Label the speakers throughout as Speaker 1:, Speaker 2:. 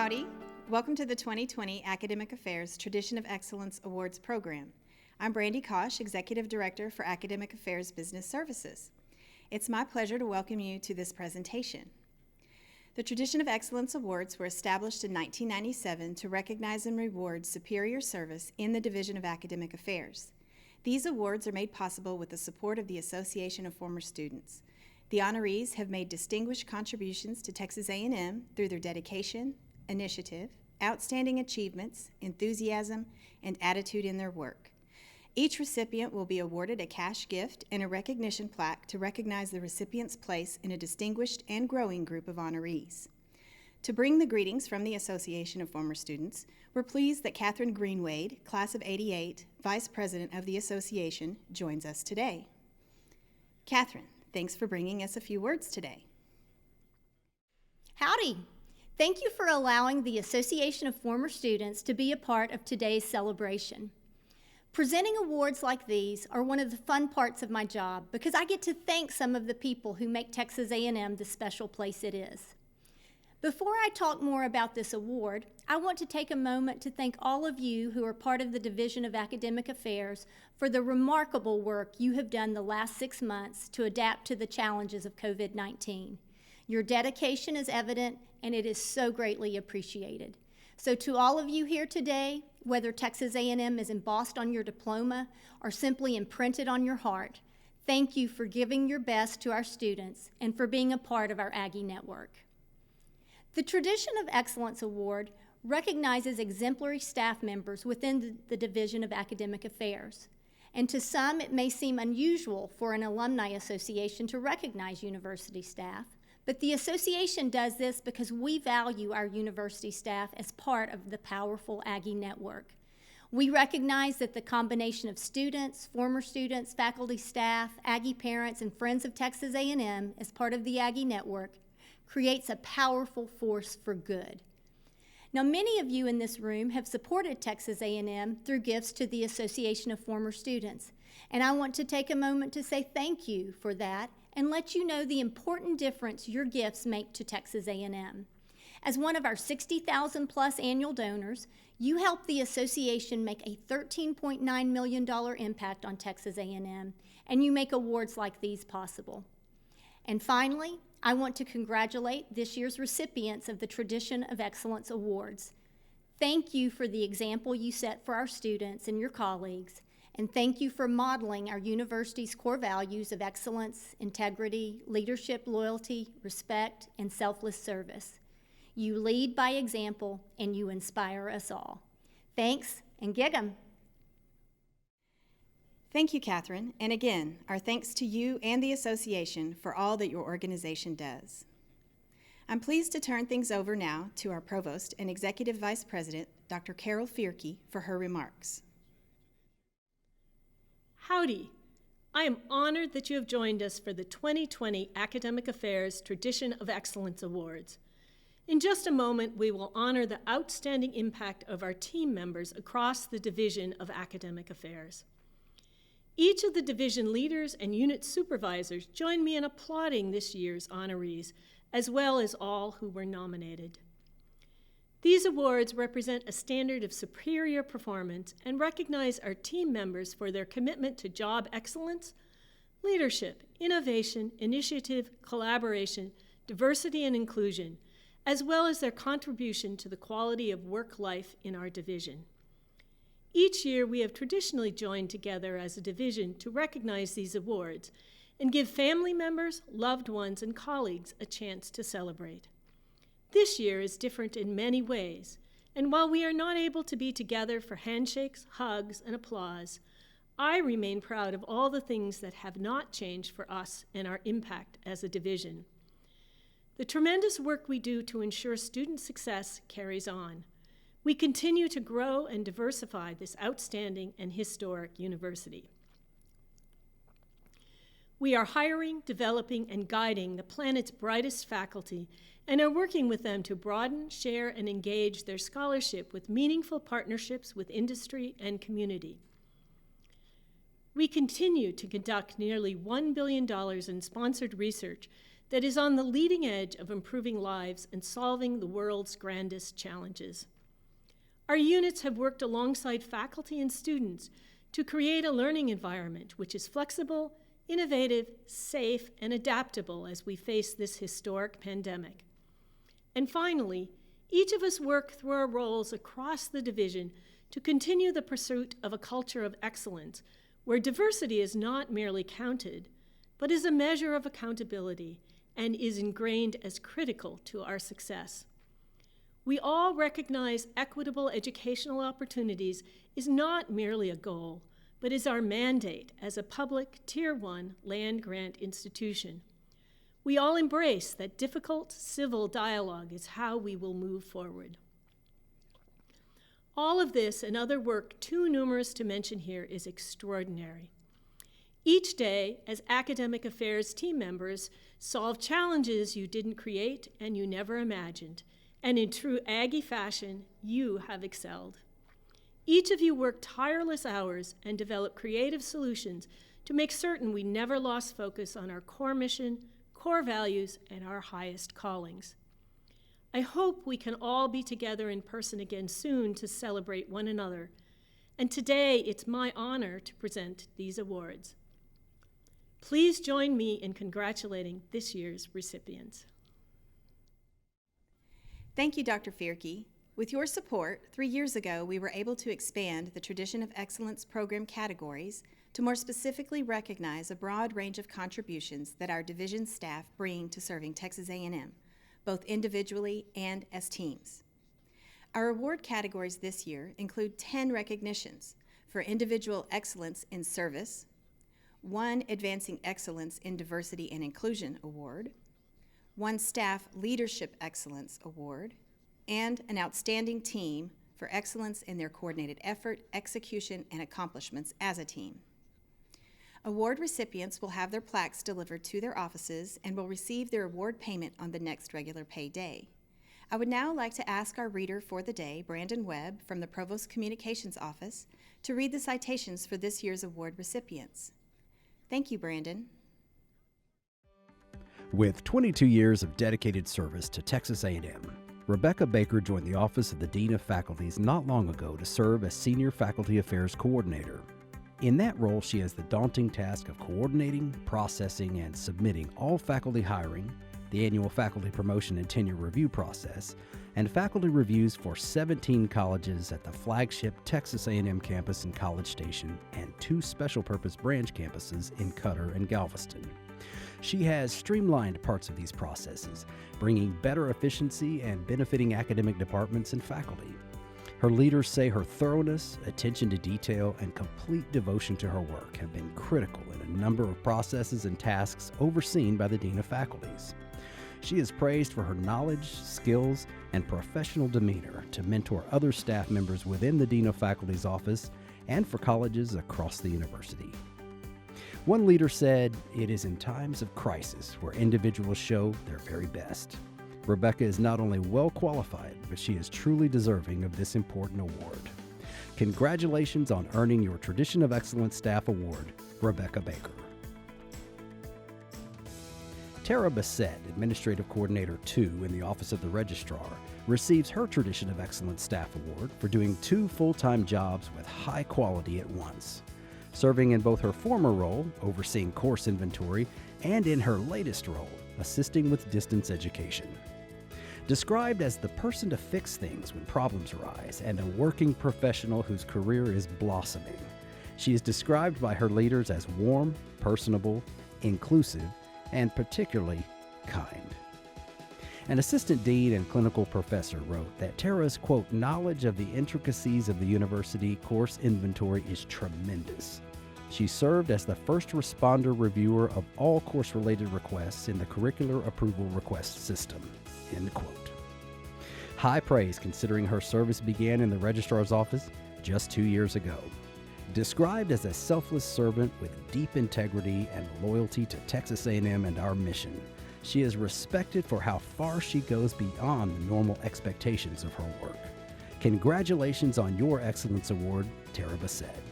Speaker 1: Howdy. Welcome to the 2020 Academic Affairs Tradition of Excellence Awards program. I'm Brandy Kosh, Executive Director for Academic Affairs Business Services. It's my pleasure to welcome you to this presentation. The Tradition of Excellence Awards were established in 1997 to recognize and reward superior service in the Division of Academic Affairs. These awards are made possible with the support of the Association of Former Students. The honorees have made distinguished contributions to Texas A&M through their dedication, initiative, outstanding achievements, enthusiasm, and attitude in their work. Each recipient will be awarded a cash gift and a recognition plaque to recognize the recipient's place in a distinguished and growing group of honorees. To bring the greetings from the Association of Former Students, we're pleased that Catherine Greenwade, Class of '88, Vice President of the Association, joins us today. Catherine, thanks for bringing us a few words today.
Speaker 2: Howdy. Thank you for allowing the Association of Former Students to be a part of today's celebration. Presenting awards like these are one of the fun parts of my job because I get to thank some of the people who make Texas A&M the special place it is. Before I talk more about this award, I want to take a moment to thank all of you who are part of the Division of Academic Affairs for the remarkable work you have done the last 6 months to adapt to the challenges of COVID-19. Your dedication is evident, and it is so greatly appreciated. So to all of you here today, whether Texas A&M is embossed on your diploma or simply imprinted on your heart, thank you for giving your best to our students and for being a part of our Aggie network. The Tradition of Excellence Award recognizes exemplary staff members within the Division of Academic Affairs. And to some, it may seem unusual for an alumni association to recognize university staff, but the association does this because we value our university staff as part of the powerful Aggie network. We recognize that the combination of students, former students, faculty, staff, Aggie parents, and friends of Texas A&M as part of the Aggie network creates a powerful force for good. Now, many of you in this room have supported Texas A&M through gifts to the Association of Former Students, and I want to take a moment to say thank you for that and let you know the important difference your gifts make to Texas A&M. As one of our 60,000 plus annual donors, you help the association make a $13.9 million impact on Texas A&M, and you make awards like these possible. And finally, I want to congratulate this year's recipients of the Tradition of Excellence Awards. Thank you for the example you set for our students and your colleagues, and thank you for modeling our university's core values of excellence, integrity, leadership, loyalty, respect, and selfless service. You lead by example, and you inspire us all. Thanks, and gig 'em.
Speaker 1: Thank you, Catherine, and again, our thanks to you and the association for all that your organization does. I'm pleased to turn things over now to our Provost and Executive Vice President, Dr. Carol Fierke, for her remarks.
Speaker 3: Howdy. I am honored that you have joined us for the 2020 Academic Affairs Tradition of Excellence Awards. In just a moment, we will honor the outstanding impact of our team members across the Division of Academic Affairs. Each of the division leaders and unit supervisors join me in applauding this year's honorees, as well as all who were nominated. These awards represent a standard of superior performance and recognize our team members for their commitment to job excellence, leadership, innovation, initiative, collaboration, diversity, and inclusion, as well as their contribution to the quality of work life in our division. Each year, we have traditionally joined together as a division to recognize these awards and give family members, loved ones, and colleagues a chance to celebrate. This year is different in many ways, and while we are not able to be together for handshakes, hugs, and applause, I remain proud of all the things that have not changed for us and our impact as a division. The tremendous work we do to ensure student success carries on. We continue to grow and diversify this outstanding and historic university. We are hiring, developing, and guiding the planet's brightest faculty and are working with them to broaden, share, and engage their scholarship with meaningful partnerships with industry and community. We continue to conduct nearly $1 billion in sponsored research that is on the leading edge of improving lives and solving the world's grandest challenges. Our units have worked alongside faculty and students to create a learning environment which is flexible, innovative, safe, and adaptable as we face this historic pandemic. And finally, each of us work through our roles across the division to continue the pursuit of a culture of excellence where diversity is not merely counted, but is a measure of accountability and is ingrained as critical to our success. We all recognize equitable educational opportunities is not merely a goal, but is our mandate as a public Tier 1 land-grant institution. We all embrace that difficult civil dialogue is how we will move forward. All of this and other work too numerous to mention here is extraordinary. Each day, as academic affairs team members, solve challenges you didn't create and you never imagined, and in true Aggie fashion, you have excelled. Each of you worked tireless hours and developed creative solutions to make certain we never lost focus on our core mission, core values, and our highest callings. I hope we can all be together in person again soon to celebrate one another, and today it's my honor to present these awards. Please join me in congratulating this year's recipients.
Speaker 1: Thank you, Dr. Fierke. With your support, 3 years ago, we were able to expand the Tradition of Excellence program categories to more specifically recognize a broad range of contributions that our division staff bring to serving Texas A&M, both individually and as teams. Our award categories this year include 10 recognitions for individual excellence in service, 1 Advancing Excellence in Diversity and Inclusion Award, 1 Staff Leadership Excellence Award, and an Outstanding Team for excellence in their coordinated effort, execution, and accomplishments as a team. Award recipients will have their plaques delivered to their offices and will receive their award payment on the next regular pay day. I would now like to ask our reader for the day, Brandon Webb from the Provost Communications Office, to read the citations for this year's award recipients. Thank you, Brandon.
Speaker 4: With 22 years of dedicated service to Texas A&M, Rebecca Baker joined the Office of the Dean of Faculties not long ago to serve as Senior Faculty Affairs Coordinator. In that role, she has the daunting task of coordinating, processing, and submitting all faculty hiring, the annual faculty promotion and tenure review process, and faculty reviews for 17 colleges at the flagship Texas A&M campus in College Station and 2 special purpose branch campuses in Cutter and Galveston. She has streamlined parts of these processes, bringing better efficiency and benefiting academic departments and faculty. Her leaders say her thoroughness, attention to detail, and complete devotion to her work have been critical in a number of processes and tasks overseen by the Dean of Faculties. She is praised for her knowledge, skills, and professional demeanor to mentor other staff members within the Dean of Faculty's office and for colleges across the university. One leader said, "It is in times of crisis where individuals show their very best." Rebecca is not only well qualified, but she is truly deserving of this important award. Congratulations on earning your Tradition of Excellence Staff Award, Rebecca Baker. Tara Bassett, Administrative Coordinator 2 in the Office of the Registrar, receives her Tradition of Excellence Staff Award for doing 2 full-time jobs with high quality at once. Serving in both her former role, overseeing course inventory, and in her latest role, assisting with distance education. Described as the person to fix things when problems arise and a working professional whose career is blossoming, she is described by her leaders as warm, personable, inclusive, and particularly kind. An assistant dean and clinical professor wrote that Tara's, quote, knowledge of the intricacies of the university course inventory is tremendous. She served as the first responder reviewer of all course-related requests in the curricular approval request system, end quote. High praise considering her service began in the registrar's office just 2 years ago. Described as a selfless servant with deep integrity and loyalty to Texas A&M and our mission, she is respected for how far she goes beyond the normal expectations of her work. Congratulations on your Excellence Award, Tara Bassett.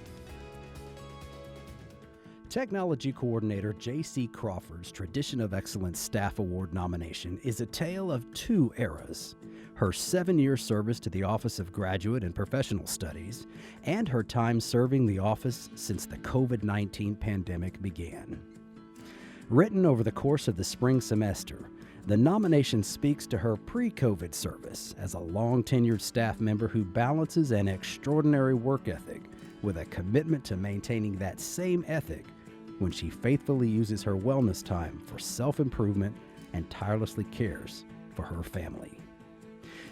Speaker 4: Technology Coordinator J.C. Crawford's Tradition of Excellence Staff Award nomination is a tale of two eras: her 7-year service to the Office of Graduate and Professional Studies, and her time serving the office since the COVID-19 pandemic began. Written over the course of the spring semester, the nomination speaks to her pre-COVID service as a long-tenured staff member who balances an extraordinary work ethic with a commitment to maintaining that same ethic when she faithfully uses her wellness time for self-improvement and tirelessly cares for her family.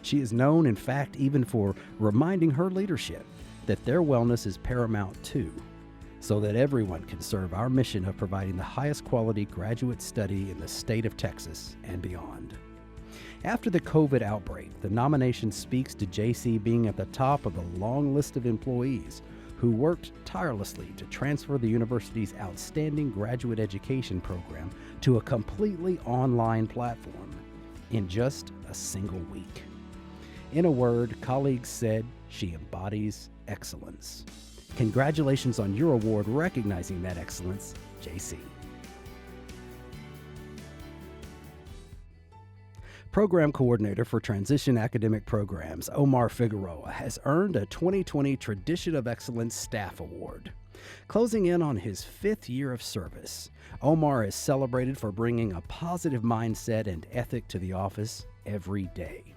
Speaker 4: She is known, in fact, even for reminding her leadership that their wellness is paramount too, so that everyone can serve our mission of providing the highest quality graduate study in the state of Texas and beyond. After the COVID outbreak, the nomination speaks to JC being at the top of the long list of employees who worked tirelessly to transfer the university's outstanding graduate education program to a completely online platform in just a single week. In a word, colleagues said she embodies excellence. Congratulations on your award recognizing that excellence, JC. Program Coordinator for Transition Academic Programs, Omar Figueroa, has earned a 2020 Tradition of Excellence Staff Award. Closing in on his 5th year of service, Omar is celebrated for bringing a positive mindset and ethic to the office every day.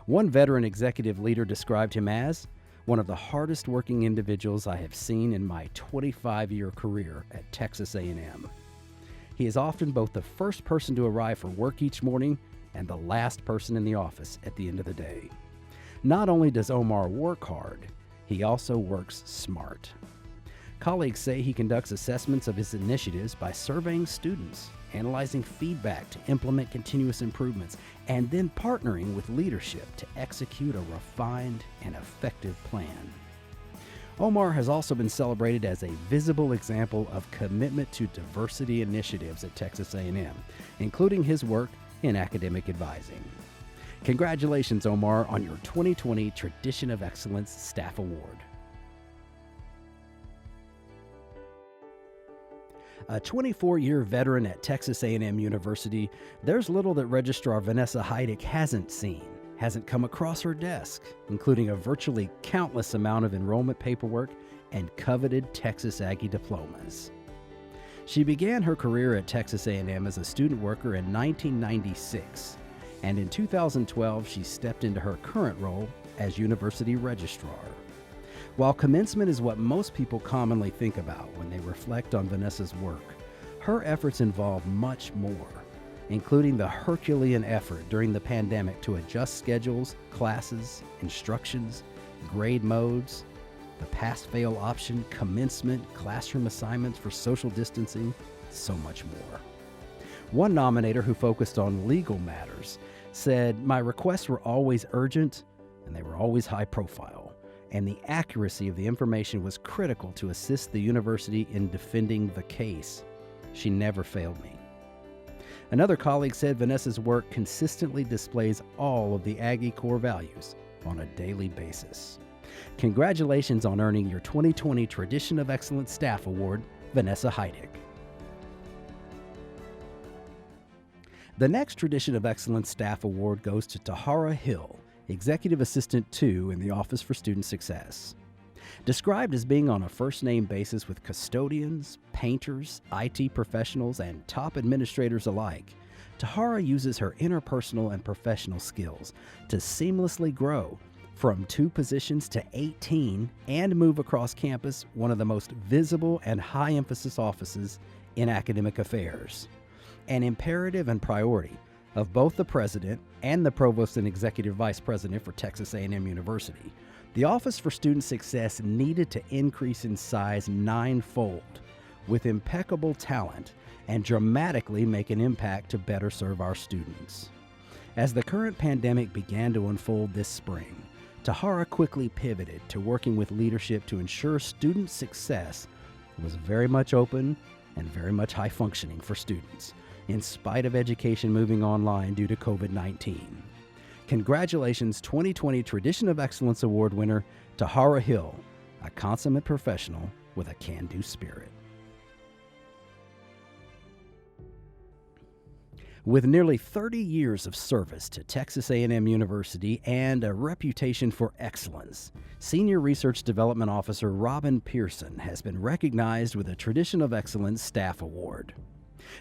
Speaker 4: One veteran executive leader described him as one of the hardest working individuals I have seen in my 25-year career at Texas A&M. He is often both the first person to arrive for work each morning and the last person in the office at the end of the day. Not only does Omar work hard, he also works smart. Colleagues say he conducts assessments of his initiatives by surveying students, analyzing feedback to implement continuous improvements, and then partnering with leadership to execute a refined and effective plan. Omar has also been celebrated as a visible example of commitment to diversity initiatives at Texas A&M, including his work in academic advising. Congratulations, Omar, on your 2020 Tradition of Excellence Staff Award. A 24-year veteran at Texas A&M University, there's little that Registrar Vanessa Heidick hasn't come across her desk, including a virtually countless amount of enrollment paperwork and coveted Texas Aggie diplomas. She began her career at Texas A&M as a student worker in 1996, and in 2012 she stepped into her current role as University Registrar. While commencement is what most people commonly think about when they reflect on Vanessa's work, her efforts involve much more, including the Herculean effort during the pandemic to adjust schedules, classes, instructions, grade modes, the pass-fail option, commencement, classroom assignments for social distancing, so much more. One nominator who focused on legal matters said, "My requests were always urgent and they were always high profile, and the accuracy of the information was critical to assist the university in defending the case. She never failed me." Another colleague said Vanessa's work consistently displays all of the Aggie core values on a daily basis. Congratulations on earning your 2020 Tradition of Excellence Staff Award, Vanessa Heidick. The next Tradition of Excellence Staff Award goes to Tahara Hill, Executive Assistant 2 in the Office for Student Success. Described as being on a first-name basis with custodians, painters, IT professionals, and top administrators alike, Tahara uses her interpersonal and professional skills to seamlessly grow from 2 positions to 18 and move across campus, one of the most visible and high-emphasis offices in academic affairs. An imperative and priority of both the president and the provost and executive vice president for Texas A&M University, the Office for Student Success needed to increase in size 9-fold with impeccable talent and dramatically make an impact to better serve our students. As the current pandemic began to unfold this spring, Tahara quickly pivoted to working with leadership to ensure student success was very much open and very much high functioning for students, in spite of education moving online due to COVID-19. Congratulations, 2020 Tradition of Excellence Award winner, Tahara Hill, a consummate professional with a can-do spirit. With nearly 30 years of service to Texas A&M University and a reputation for excellence, Senior Research Development Officer Robin Pearson has been recognized with a Tradition of Excellence Staff Award.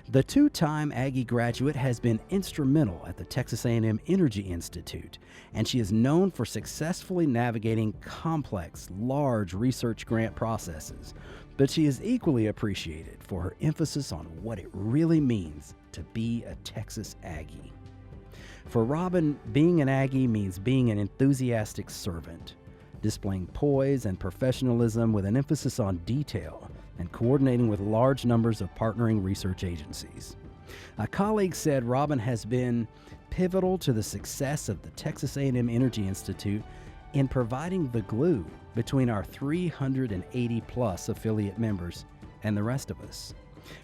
Speaker 4: The two-time Aggie graduate has been instrumental at the Texas A&M Energy Institute, and she is known for successfully navigating complex, large research grant processes. But she is equally appreciated for her emphasis on what it really means to be a Texas Aggie. For Robin, being an Aggie means being an enthusiastic servant, displaying poise and professionalism with an emphasis on detail, and coordinating with large numbers of partnering research agencies. A colleague said Robin has been pivotal to the success of the Texas A&M Energy Institute in providing the glue between our 380-plus affiliate members and the rest of us.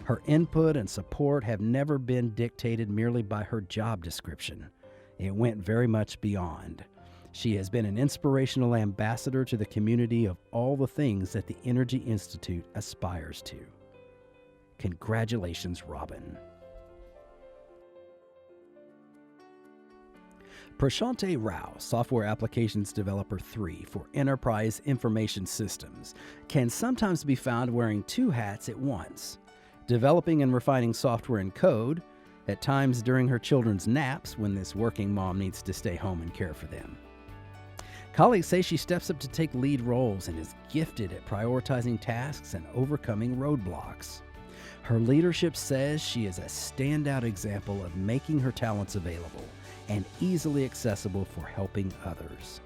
Speaker 4: Her input and support have never been dictated merely by her job description. It went very much beyond. She has been an inspirational ambassador to the community of all the things that the Energy Institute aspires to. Congratulations, Robin. Prashante Rao, Software Applications Developer 3 for Enterprise Information Systems, can sometimes be found wearing two hats at once, developing and refining software and code, at times during her children's naps when this working mom needs to stay home and care for them. Colleagues say she steps up to take lead roles and is gifted at prioritizing tasks and overcoming roadblocks. Her leadership says she is a standout example of making her talents available and easily accessible for helping others.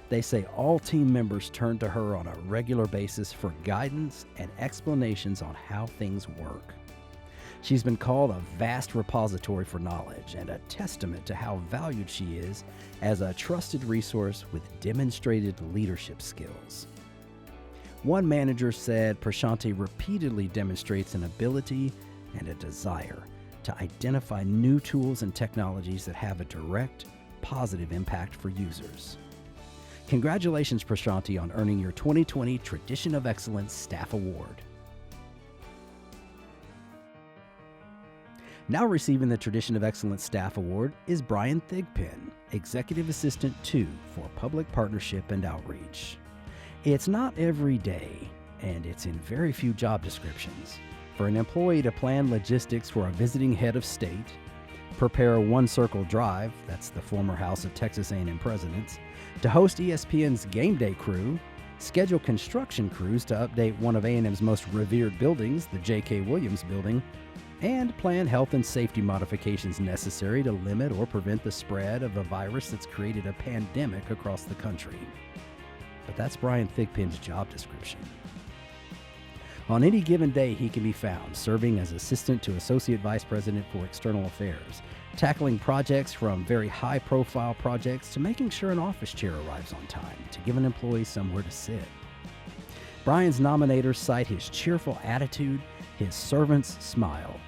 Speaker 4: They say all team members turn to her on a regular basis for guidance and explanations on how things work. She's been called a vast repository for knowledge and a testament to how valued she is as a trusted resource with demonstrated leadership skills. One manager said Prashante repeatedly demonstrates an ability and a desire to identify new tools and technologies that have a direct, positive impact for users. Congratulations, Prashante, on earning your 2020 Tradition of Excellence Staff Award. Now receiving the Tradition of Excellence Staff Award is Brian Thigpen, Executive Assistant 2 for Public Partnership and Outreach. It's not every day, and it's in very few job descriptions, for an employee to plan logistics for a visiting head of state, prepare One Circle Drive, that's the former house of Texas A&M presidents, to host ESPN's Game Day crew, schedule construction crews to update one of A&M's most revered buildings, the J.K. Williams Building, and plan health and safety modifications necessary to limit or prevent the spread of a virus that's created a pandemic across the country. But that's Brian Thigpen's job description. On any given day, he can be found serving as Assistant to Associate Vice President for External Affairs, tackling projects from very high-profile projects to making sure an office chair arrives on time to give an employee somewhere to sit. Brian's nominators cite his cheerful attitude, his servant's smile,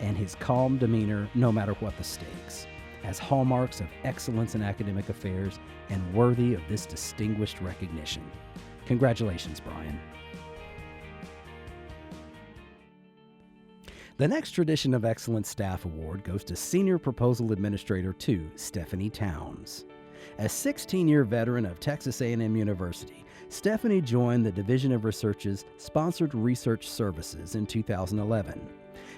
Speaker 4: and his calm demeanor no matter what the stakes, as hallmarks of excellence in academic affairs and worthy of this distinguished recognition. Congratulations, Brian. The next Tradition of Excellence Staff Award goes to Senior Proposal Administrator 2, Stephanie Towns. A 16-year veteran of Texas A&M University, Stephanie joined the Division of Research's Sponsored Research Services in 2011.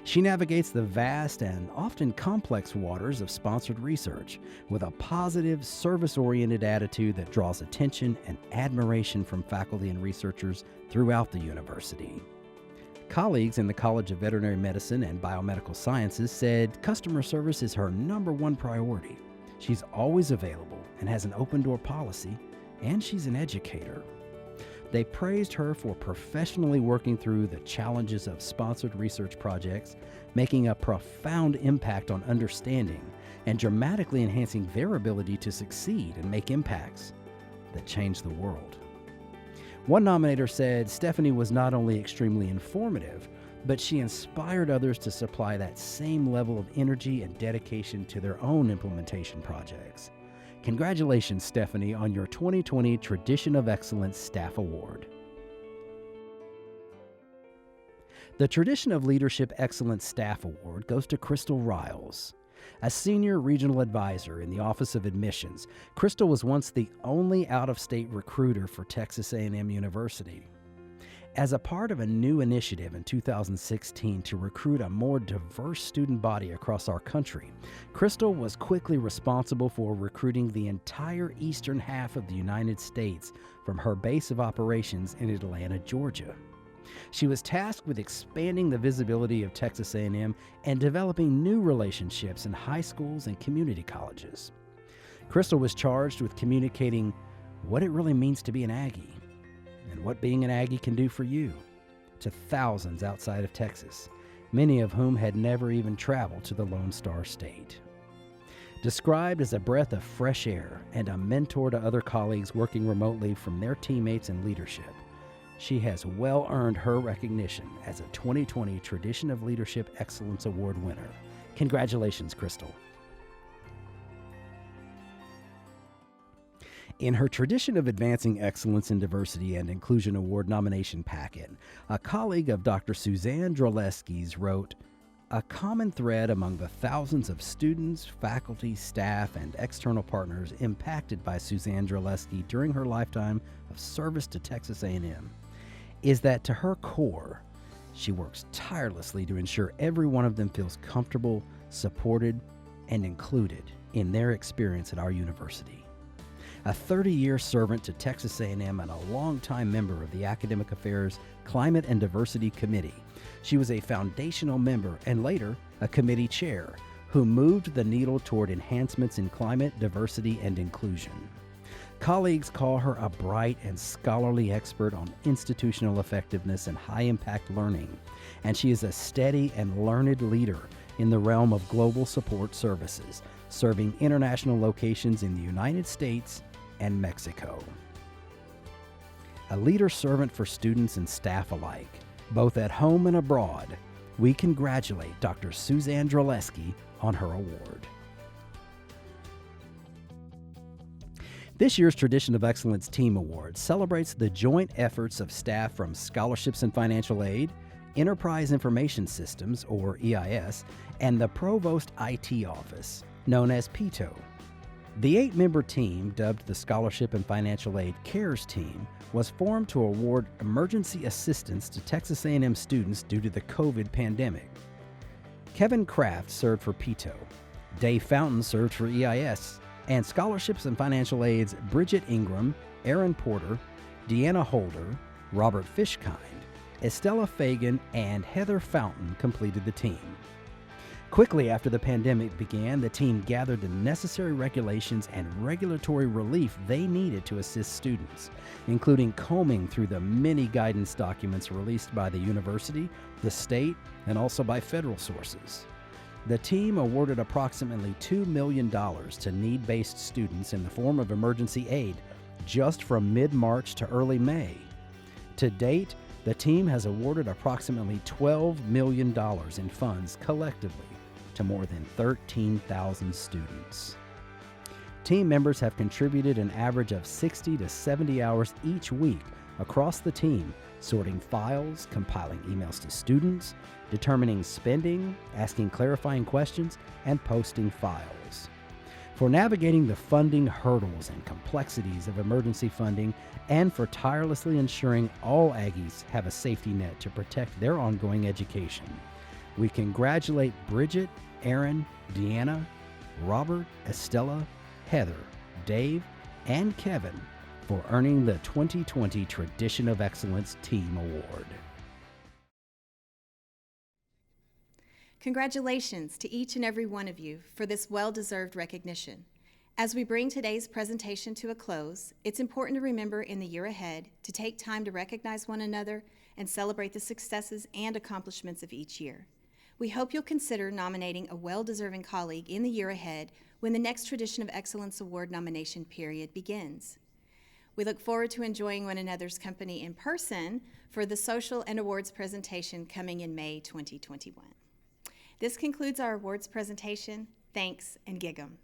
Speaker 4: She navigates the vast and often complex waters of sponsored research with a positive, service-oriented attitude that draws attention and admiration from faculty and researchers throughout the university. Colleagues in the College of Veterinary Medicine and Biomedical Sciences said customer service is her #1 priority. She's always available and has an open-door policy, and she's an educator. They praised her for professionally working through the challenges of sponsored research projects, making a profound impact on understanding and dramatically enhancing their ability to succeed and make impacts that change the world. One nominator said Stephanie was not only extremely informative, but she inspired others to supply that same level of energy and dedication to their own implementation projects. Congratulations, Stephanie, on your 2020 Tradition of Excellence Staff Award. The Tradition of Leadership Excellence Staff Award goes to Crystal Riles. A senior regional advisor in the Office of Admissions, Crystal was once the only out-of-state recruiter for Texas A&M University. As a part of a new initiative in 2016 to recruit a more diverse student body across our country, Crystal was quickly responsible for recruiting the entire eastern half of the United States from her base of operations in Atlanta, Georgia. She was tasked with expanding the visibility of Texas A&M and developing new relationships in high schools and community colleges. Crystal was charged with communicating what it really means to be an Aggie and what being an Aggie can do for you to thousands outside of Texas, many of whom had never even traveled to the Lone Star State. Described as a breath of fresh air and a mentor to other colleagues working remotely from their teammates and leadership, she has well earned her recognition as a 2020 Tradition of Leadership Excellence Award winner. Congratulations, Crystal. In her Tradition of Advancing Excellence in Diversity and Inclusion Award nomination packet, a colleague of Dr. Suzanne Drolesky's wrote, "A common thread among the thousands of students, faculty, staff, and external partners impacted by Suzanne Drolesky during her lifetime of service to Texas A&M is that to her core, she works tirelessly to ensure every one of them feels comfortable, supported, and included in their experience at our university." A 30-year servant to Texas A&M and a longtime member of the Academic Affairs Climate and Diversity Committee, she was a foundational member and later a committee chair who moved the needle toward enhancements in climate, diversity, and inclusion. Colleagues call her a bright and scholarly expert on institutional effectiveness and high-impact learning, and she is a steady and learned leader in the realm of global support services, serving international locations in the United States and Mexico. A leader servant for students and staff alike, both at home and abroad, we congratulate Dr. Suzanne Drolesky on her award. This year's Tradition of Excellence Team Award celebrates the joint efforts of staff from Scholarships and Financial Aid, Enterprise Information Systems, or EIS, and the Provost IT Office, known as PITO. The 8-member team, dubbed the Scholarship and Financial Aid CARES Team, was formed to award emergency assistance to Texas A&M students due to the COVID pandemic. Kevin Kraft served for PITO, Dave Fountain served for EIS, and Scholarships and Financial Aid's Bridget Ingram, Aaron Porter, Deanna Holder, Robert Fishkind, Estella Fagan, and Heather Fountain completed the team. Quickly after the pandemic began, the team gathered the necessary regulations and regulatory relief they needed to assist students, including combing through the many guidance documents released by the university, the state, and also by federal sources. The team awarded approximately $2 million to need-based students in the form of emergency aid just from mid-March to early May. To date, the team has awarded approximately $12 million in funds collectively to more than 13,000 students. Team members have contributed an average of 60 to 70 hours each week across the team, sorting files, compiling emails to students, determining spending, asking clarifying questions, and posting files. For navigating the funding hurdles and complexities of emergency funding, and for tirelessly ensuring all Aggies have a safety net to protect their ongoing education, we congratulate Bridget, Aaron, Deanna, Robert, Estella, Heather, Dave, and Kevin for earning the 2020 Tradition of Excellence Team Award.
Speaker 1: Congratulations to each and every one of you for this well-deserved recognition. As we bring today's presentation to a close, it's important to remember in the year ahead to take time to recognize one another and celebrate the successes and accomplishments of each year. We hope you'll consider nominating a well-deserving colleague in the year ahead when the next Tradition of Excellence Award nomination period begins. We look forward to enjoying one another's company in person for the social and awards presentation coming in May 2021. This concludes our awards presentation. Thanks and gig 'em.